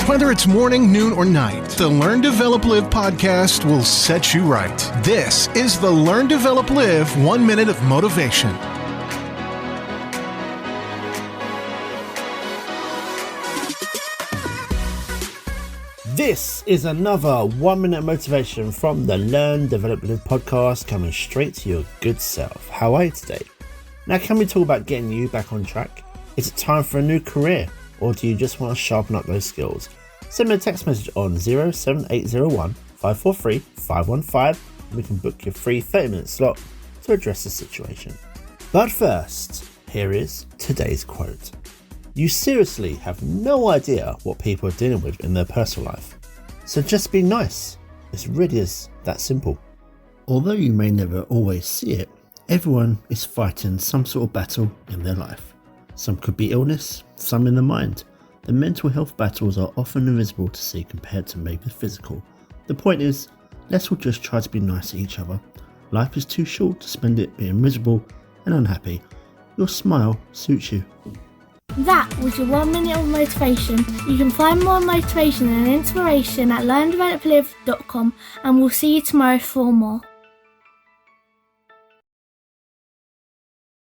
Whether it's morning, noon, or night, the Learn, Develop, Live podcast will set you right. This is the Learn, Develop, Live 1 Minute of Motivation. This is another 1 minute motivation from the Learn, Develop, Live podcast, coming straight to your good self. How are you today? Now, can we talk about getting you back on track? Is it time for a new career, or do you just want to sharpen up those skills? Send me a text message on 07801 543 515 and we can book your free 30-minute slot to address the situation. But first, here is today's quote. You seriously have no idea what people are dealing with in their personal life. So just be nice. It really is that simple. Although you may never always see it, everyone is fighting some sort of battle in their life. Some could be illness, some in the mind. The mental health battles are often invisible to see compared to maybe the physical. The point is, let's all just try to be nice to each other. Life is too short to spend it being miserable and unhappy. Your smile suits you. That was your 1 minute of motivation. You can find more motivation and inspiration at learndeveloplive.com, and we'll see you tomorrow for more.